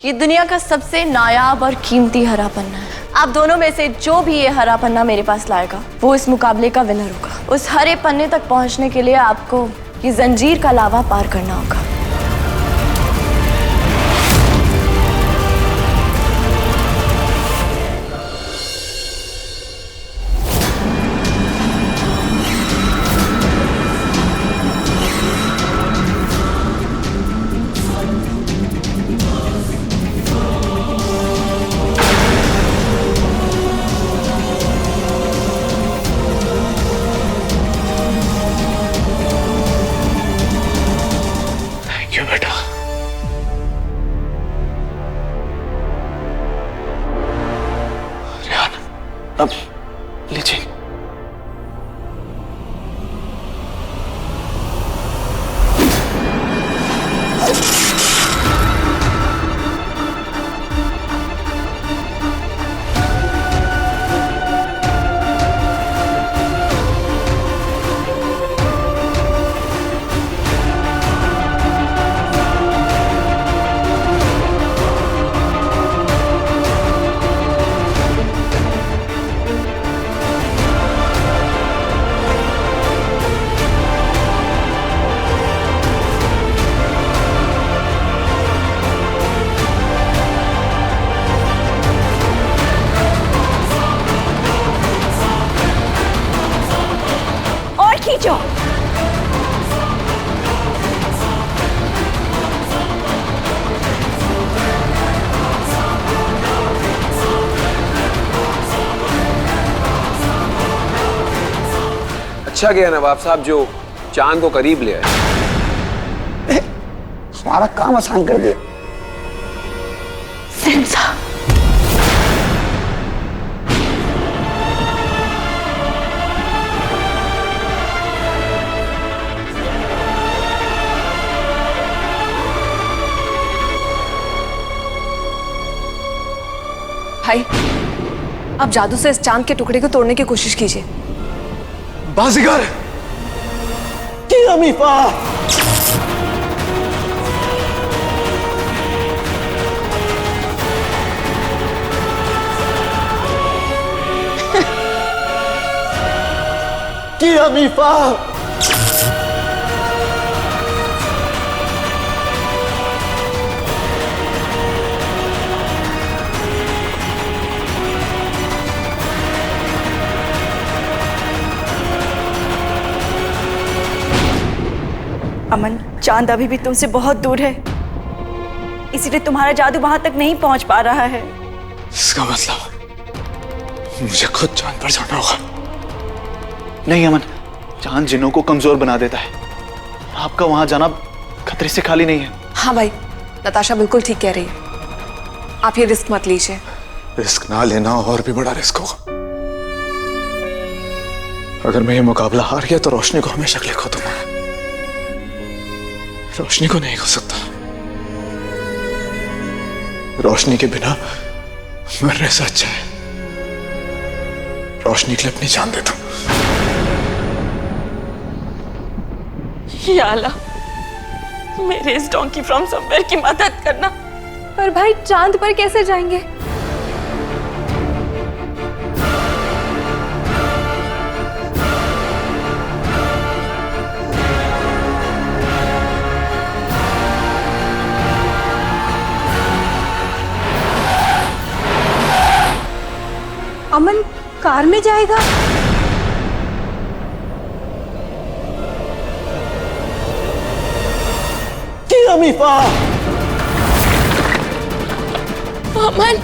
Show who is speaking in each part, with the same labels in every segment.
Speaker 1: ये दुनिया का सबसे नायाब और कीमती हरा पन्ना है। आप दोनों में से जो भी ये हरा पन्ना मेरे पास लाएगा वो इस मुकाबले का विनर होगा। उस हरे पन्ने तक पहुंचने के लिए आपको ये जंजीर का लावा पार करना होगा।
Speaker 2: बेटा रेहान, अब लीजिए।
Speaker 1: खींचो।
Speaker 3: अच्छा किया नवाब साहब जो चांद को करीब ले आए।
Speaker 4: हमारा काम आसान कर दिया।
Speaker 1: सेंसा
Speaker 5: भाई, आप जादू से इस चांद के टुकड़े को तोड़ने की कोशिश कीजिए।
Speaker 2: बाजीगर
Speaker 4: अमीफा अमीफा
Speaker 6: अमन, चांद अभी भी तुमसे बहुत दूर है, इसीलिए तुम्हारा जादू वहां तक नहीं पहुंच पा रहा है।
Speaker 2: इसका मतलब मुझे खुद चांद पर जाना होगा। नहीं अमन, चांद जिन्हों को कमजोर बना देता है। आपका वहां जाना खतरे से खाली नहीं है।
Speaker 5: हाँ भाई, नताशा बिल्कुल ठीक कह रही है। आप ये रिस्क मत लीजिए।
Speaker 2: रिस्क ना लेना और भी बड़ा रिस्क होगा। अगर मैं ये मुकाबला हार गया तो रोशनी को हमेशा के लिए खो दूंगा। रोशनी को नहीं खो सकता। रोशनी के बिना मरने से अच्छा है रोशनी के लिए अपनी जान देता हूं।
Speaker 6: या अल्लाह, मेरे इस डोंकी फ्रॉम समवेयर की मदद करना।
Speaker 5: पर भाई, चांद पर कैसे जाएंगे?
Speaker 6: अमन कार में जाएगा?
Speaker 4: अमीफा
Speaker 1: अमन,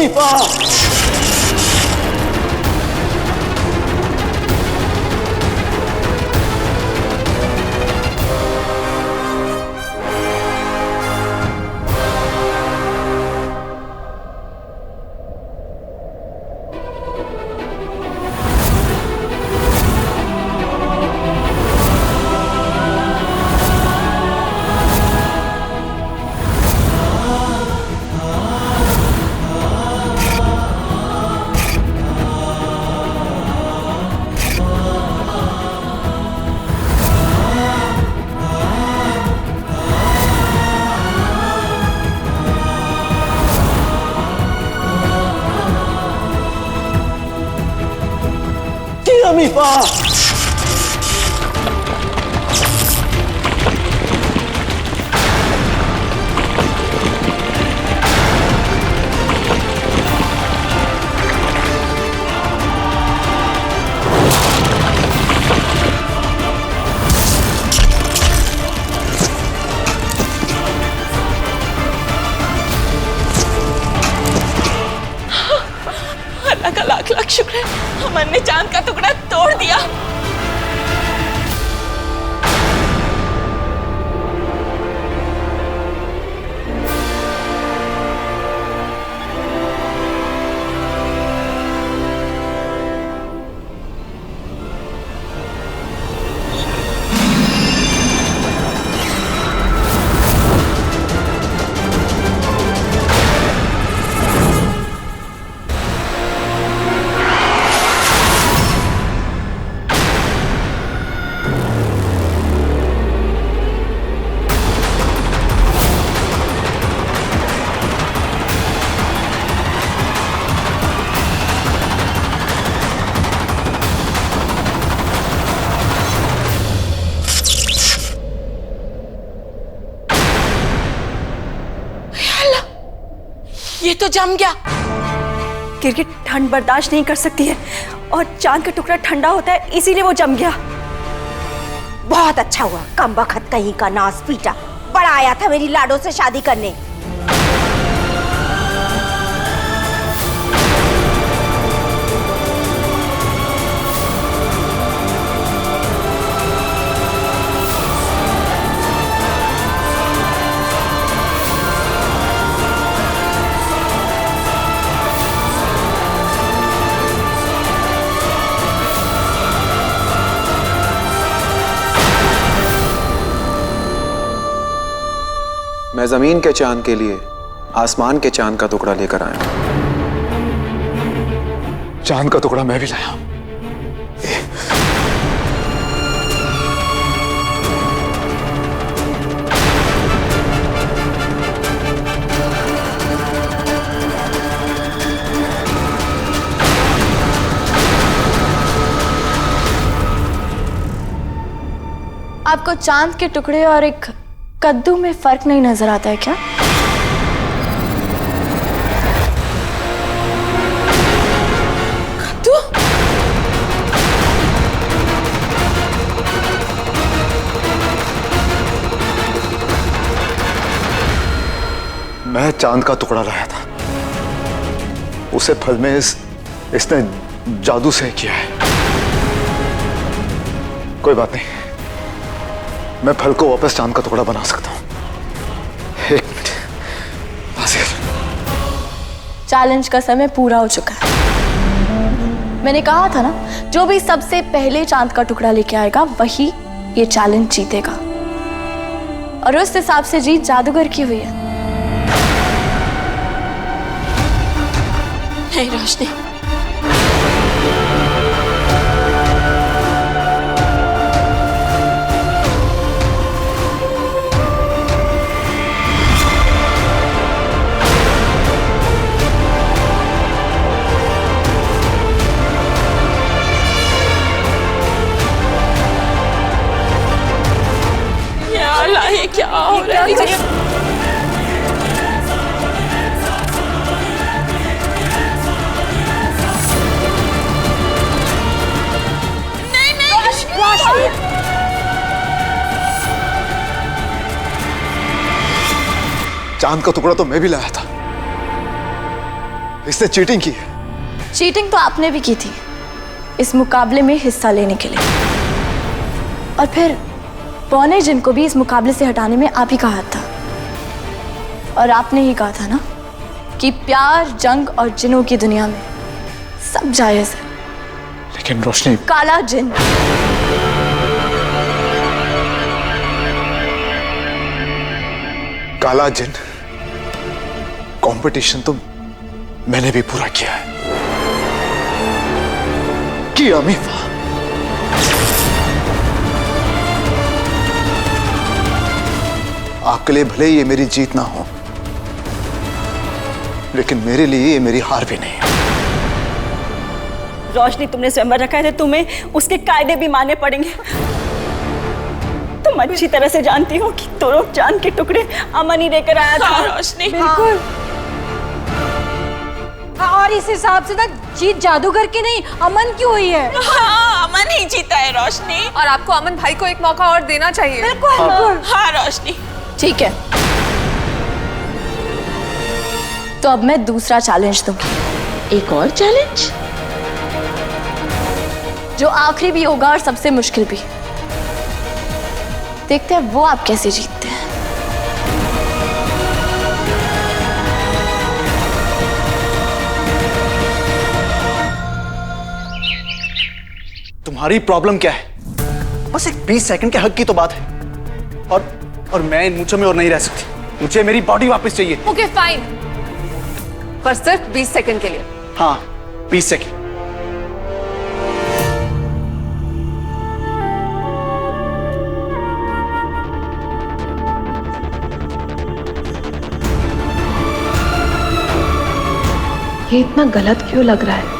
Speaker 4: अमीफा। अमीफा।
Speaker 7: अल्लाह का लाख लाख शुक्र है, अमन ने चांद का टुकड़ा तोड़ दिया। ये तो जम गया।
Speaker 6: गिरगिट ठंड बर्दाश्त नहीं कर सकती है और चांद का टुकड़ा ठंडा होता है, इसीलिए वो जम गया।
Speaker 8: बहुत अच्छा हुआ, कम बखत कहीं का नास पीटा। बड़ा आया था मेरी लाडो से शादी करने।
Speaker 3: मैं जमीन के चांद के लिए आसमान के चांद का टुकड़ा लेकर आया हूं।
Speaker 2: चांद का टुकड़ा मैं भी लाया।
Speaker 1: आपको चांद के टुकड़े और एक कद्दू में फर्क नहीं नजर आता है क्या?
Speaker 7: कद्दू?
Speaker 2: मैं चांद का टुकड़ा लाया था, उसे फल में इसने जादू से किया है। कोई बात नहीं, मैं फल को वापस चांद का टुकड़ा बना सकता हूं। एक मिनट,
Speaker 1: चैलेंज का समय पूरा हो चुका है। मैंने कहा था ना, जो भी सबसे पहले चांद का टुकड़ा लेके आएगा वही ये चैलेंज जीतेगा, और उस हिसाब से जीत जादूगर की हुई है।
Speaker 7: नहीं रोशनी, ये क्या हो रहा है?
Speaker 2: चांद का टुकड़ा तो मैं भी लाया था,
Speaker 3: इसने चीटिंग की है।
Speaker 1: चीटिंग तो आपने भी की थी इस मुकाबले में हिस्सा लेने के लिए, और फिर पौने जिन को भी इस मुकाबले से हटाने में आप ही का हाथ था। और आपने ही कहा था ना कि प्यार, जंग और जिनों की दुनिया में सब जायज है,
Speaker 2: लेकिन रोशनी,
Speaker 1: काला जिन।
Speaker 2: काला जिन कंपटीशन तो मैंने भी पूरा किया है। किया मीफा। आपके लिए भले ही ये मेरी जीत ना हो, लेकिन मेरे लिए ये मेरी हार भी नहीं है।
Speaker 6: रोशनी, तुमने स्वयंवर रखा है तो तुम्हें उसके कायदे भी मानने पड़ेंगे। तुम अच्छी तरह से जानती हो कि दोनों चांद के टुकड़े अमन ही लेकर आया था।
Speaker 7: हाँ, रोशनी।
Speaker 6: बिल्कुल।
Speaker 8: और इस हिसाब से ना जीत जादूगर की नहीं, अमन की हुई है।
Speaker 7: हाँ, अमन ही जीता है रोशनी।
Speaker 5: और आपको अमन भाई को एक मौका और देना चाहिए।
Speaker 8: बिल्कुल।
Speaker 7: हाँ रोशनी।
Speaker 1: ठीक है, तो अब मैं दूसरा चैलेंज दूंगी।
Speaker 7: एक और चैलेंज
Speaker 1: जो आखिरी भी होगा और सबसे मुश्किल भी। देखते हैं वो आप कैसे जीतते हैं।
Speaker 2: तुम्हारी प्रॉब्लम क्या है? बस एक 20 सेकंड के हक की तो बात है, और मैं इन मूंछों में और नहीं रह सकती। मुझे मेरी बॉडी वापस चाहिए।
Speaker 5: ओके फाइन, पर सिर्फ 20 सेकंड के लिए।
Speaker 2: हाँ, 20 सेकंड।
Speaker 5: ये इतना गलत क्यों लग रहा है?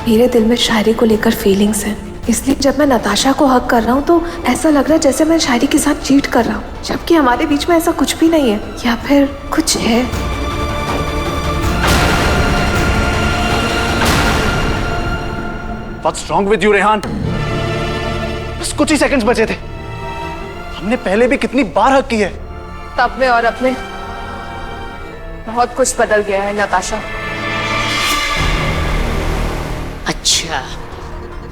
Speaker 5: मेरे दिल में शायरी को लेकर फीलिंग्स हैं, इसलिए जब मैं नताशा को हक कर रहा हूँ तो ऐसा लग रहा है जैसे मैं शायरी के साथ चीट कर रहा हूँ, जबकि हमारे बीच में ऐसा कुछ भी नहीं है। या फिर कुछ है?
Speaker 2: What's wrong with you, Rehan? बस कुछ ही सेकंड्स बचे थे। हमने पहले भी कितनी बार हक की है।
Speaker 5: तब में और अब में बहुत कुछ बदल गया है नताशा।
Speaker 9: अच्छा,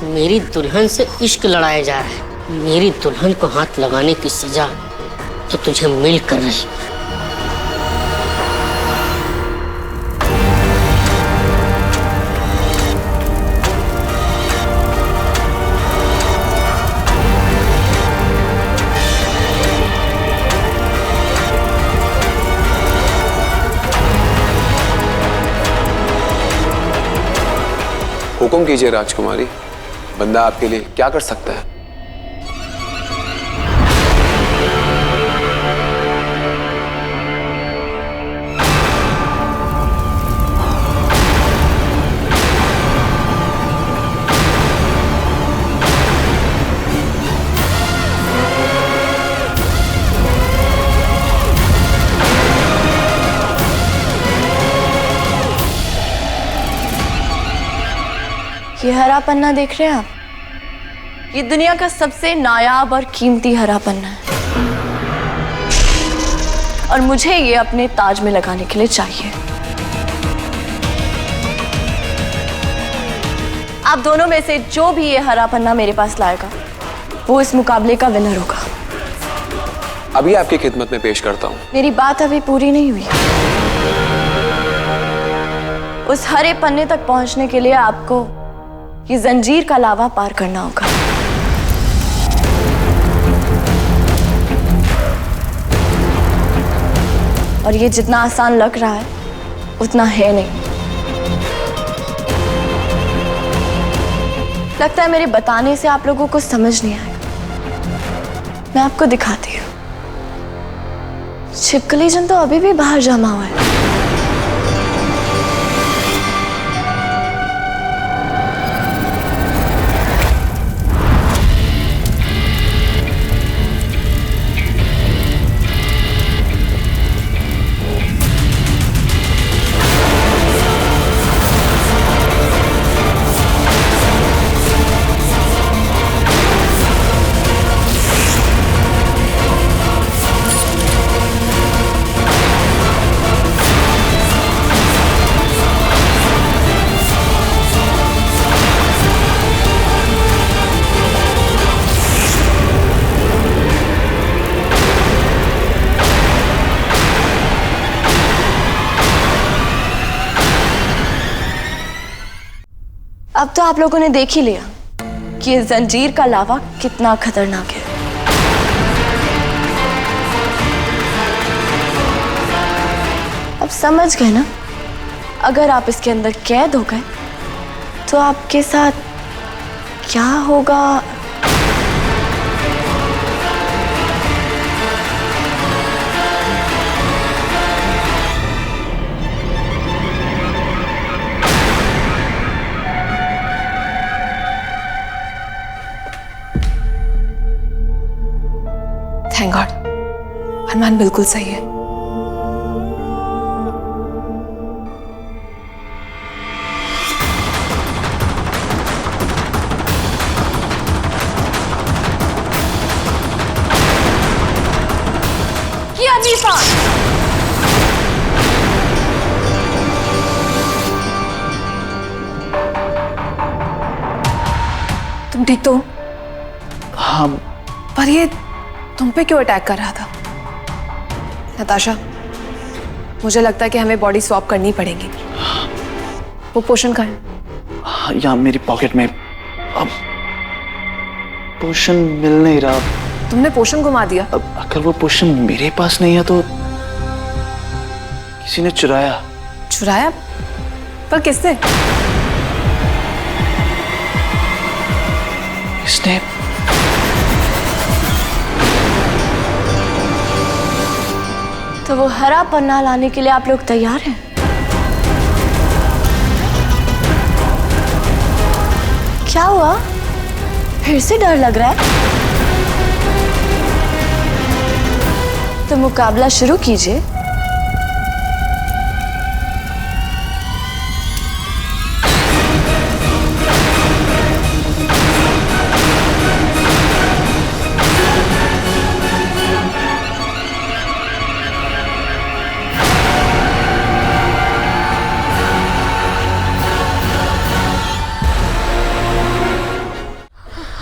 Speaker 9: मेरी दुल्हन से इश्क लड़ाया जा रहा है। मेरी दुल्हन को हाथ लगाने की सजा तो तुझे मिल कर रही।
Speaker 3: हुक्म कीजिए राजकुमारी, बंदा आपके लिए क्या कर सकता है?
Speaker 1: ये हरा पन्ना देख रहे हैं आप? ये दुनिया का सबसे नायाब और कीमती हरा पन्ना है, और मुझे ये अपने ताज में लगाने के लिए चाहिए। आप दोनों में से जो भी ये हरा पन्ना मेरे पास लाएगा वो इस मुकाबले का विनर होगा।
Speaker 3: अभी आपकी खिदमत में पेश करता हूँ।
Speaker 1: मेरी बात अभी पूरी नहीं हुई। उस हरे पन्ने तक पहुंचने के लिए आपको ये जंजीर का लावा पार करना होगा। और ये जितना आसान लग रहा है उतना है नहीं। लगता है मेरे बताने से आप लोगों को समझ नहीं आएगा। मैं आपको दिखाती हूँ। छिपकली जन तो अभी भी बाहर जमा हुआ है। अब तो आप लोगों ने देख ही लिया कि इस जंजीर का लावा कितना खतरनाक है। अब समझ गए ना? अगर आप इसके अंदर कैद हो गए तो आपके साथ क्या होगा?
Speaker 5: थैंक गॉड, अरमान बिल्कुल सही है।
Speaker 1: किया दीपा।
Speaker 5: तुम ठीक तो हो?
Speaker 2: हाँ।
Speaker 5: पर ये तुम पे क्यों अटैक कर रहा था? नताशा, मुझे लगता है कि हमें बॉडी स्वैप करनी पड़ेगी। वो पोशन कहाँ है?
Speaker 2: हाँ, यहाँ मेरी पॉकेट में। अब पोशन मिल नहीं रहा।
Speaker 5: तुमने पोशन घुमा दिया?
Speaker 2: अब अगर वो पोशन मेरे पास नहीं है तो किसी ने चुराया।
Speaker 5: चुराया? पर किससे?
Speaker 2: किसने?
Speaker 1: तो वो हरा पन्ना लाने के लिए आप लोग तैयार हैं? क्या हुआ? फिर से डर लग रहा है? तो मुकाबला शुरू कीजिए।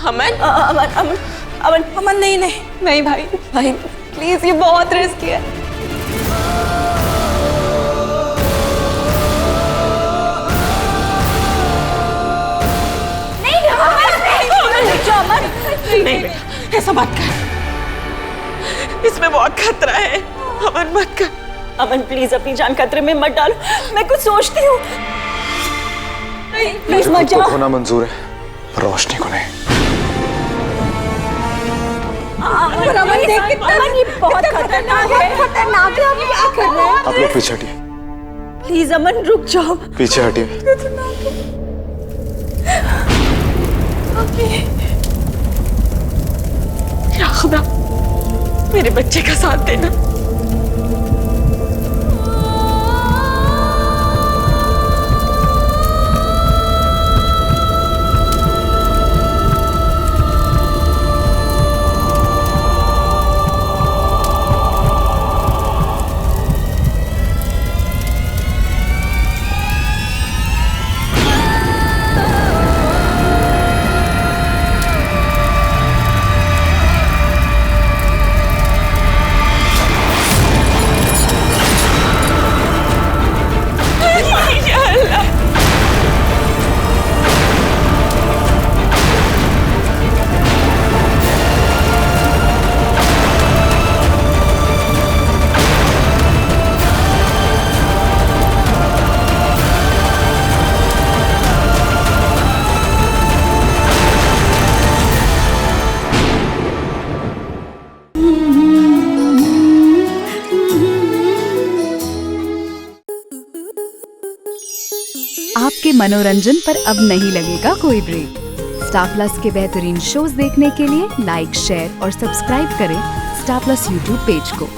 Speaker 7: अमन
Speaker 6: अमन अमन अमन अमन नहीं नहीं
Speaker 5: नहीं भाई, भाई प्लीज, ये बहुत रिस्की है।
Speaker 7: नहीं बेटा, ऐसा मत कर, इसमें बहुत खतरा है। अमन मत कर।
Speaker 6: अमन प्लीज अपनी जान खतरे में मत डालो, मैं कुछ सोचती हूँ। प्लीज मत जाओ।
Speaker 3: होना मंजूर है, रोशनी को नहीं।
Speaker 6: अमन देख के अमन, ये बहुत खतरनाक है। खतरनाक है, आप क्या कर रहे हैं?
Speaker 3: आप लोग पीछे हटिए।
Speaker 6: प्लीज अमन रुक जाओ।
Speaker 3: पीछे हटिए।
Speaker 7: या खुदा, मेरे बच्चे का साथ देना।
Speaker 10: आपके मनोरंजन पर अब नहीं लगेगा कोई ब्रेक। स्टार प्लस के बेहतरीन शोज देखने के लिए लाइक, शेयर और सब्सक्राइब करें स्टार प्लस यूट्यूब पेज को।